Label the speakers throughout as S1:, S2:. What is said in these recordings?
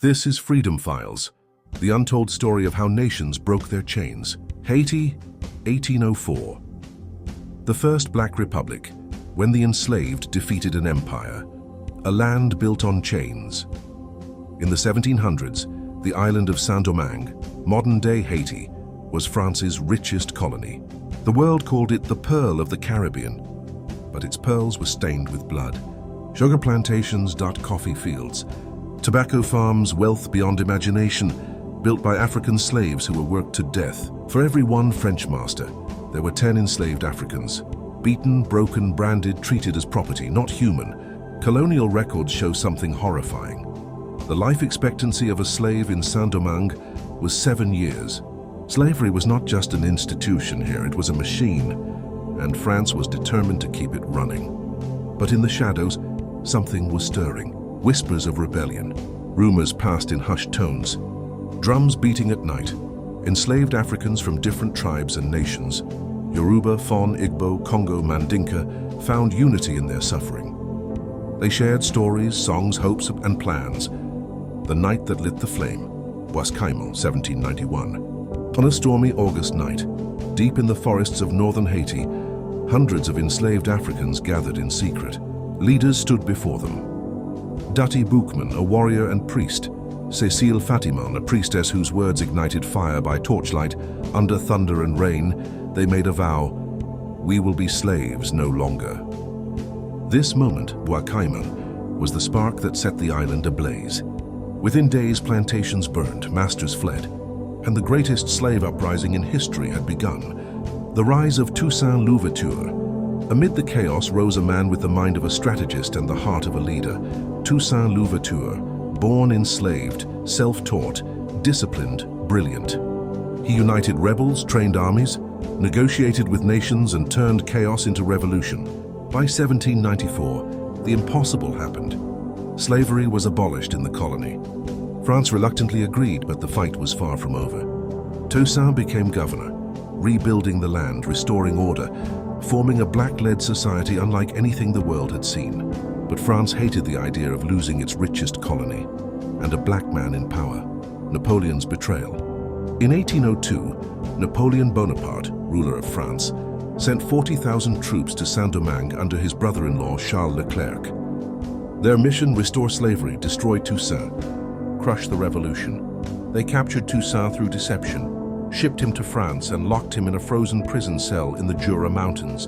S1: This is Freedom Files, the untold story of how nations broke their chains. Haiti, 1804. The first Black Republic, when the enslaved defeated an empire, a land built on chains. In the 1700s, the island of Saint-Domingue, modern-day Haiti, was France's richest colony. The world called it the Pearl of the Caribbean, but its pearls were stained with blood. Sugar plantations dot coffee fields, tobacco farms, wealth beyond imagination, built by African slaves who were worked to death. For every one French master, there were 10 enslaved Africans, beaten, broken, branded, treated as property, not human. Colonial records show something horrifying. The life expectancy of a slave in Saint-Domingue was 7 years. Slavery was not just an institution here, it was a machine, and France was determined to keep it running. But in the shadows, something was stirring. Whispers of rebellion, rumors passed in hushed tones, drums beating at night. Enslaved Africans from different tribes and nations, Yoruba, Fon, Igbo, Congo, Mandinka, found unity in their suffering. They shared stories, songs, hopes, and plans. The night that lit the flame, Bois Caïman, 1791. On a stormy August night, deep in the forests of northern Haiti, hundreds of enslaved Africans gathered in secret. Leaders stood before them. Dutty Boukman, a warrior and priest, Cécile Fatiman, a priestess whose words ignited fire by torchlight. Under thunder and rain, they made a vow: we will be slaves no longer. This moment, Bois Caïman, was the spark that set the island ablaze. Within days, plantations burned, masters fled, and the greatest slave uprising in history had begun. The rise of Toussaint Louverture. Amid the chaos rose a man with the mind of a strategist and the heart of a leader. Toussaint Louverture, born enslaved, self-taught, disciplined, brilliant. He united rebels, trained armies, negotiated with nations, and turned chaos into revolution. By 1794, the impossible happened. Slavery was abolished in the colony. France reluctantly agreed, but the fight was far from over. Toussaint became governor, rebuilding the land, restoring order, forming a black-led society unlike anything the world had seen. But France hated the idea of losing its richest colony, and a black man in power, Napoleon's betrayal. In 1802, Napoleon Bonaparte, ruler of France, sent 40,000 troops to Saint-Domingue under his brother-in-law Charles Leclerc. Their mission: restore slavery, destroy Toussaint, crush the revolution. They captured Toussaint through deception, shipped him to France, and locked him in a frozen prison cell in the Jura Mountains.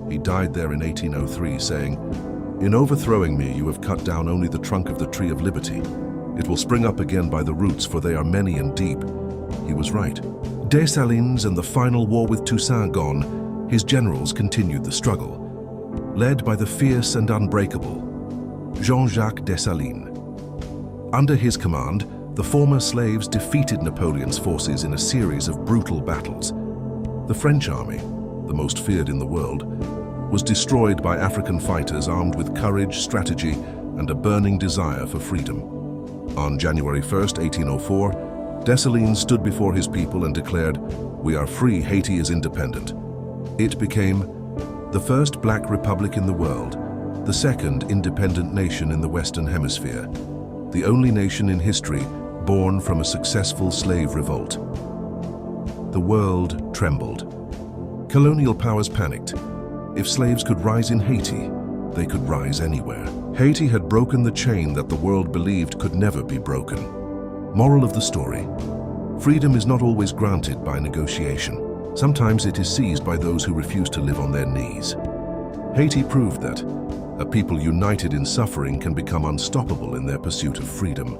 S1: He died there in 1803, saying, "In overthrowing me, you have cut down only the trunk of the tree of liberty. It will spring up again by the roots, for they are many and deep." He was right. Dessalines and the final war with Toussaint gone, his generals continued the struggle, led by the fierce and unbreakable Jean-Jacques Dessalines. Under his command, the former slaves defeated Napoleon's forces in a series of brutal battles. The French army, the most feared in the world, was destroyed by African fighters armed with courage, strategy, and a burning desire for freedom. On January 1st, 1804, Dessalines stood before his people and declared, "We are free, Haiti is independent." It became the first Black Republic in the world, the second independent nation in the Western Hemisphere, the only nation in history born from a successful slave revolt. The world trembled. Colonial powers panicked. If slaves could rise in Haiti, they could rise anywhere. Haiti had broken the chain that the world believed could never be broken. Moral of the story: freedom is not always granted by negotiation. Sometimes it is seized by those who refuse to live on their knees. Haiti proved that a people united in suffering can become unstoppable in their pursuit of freedom.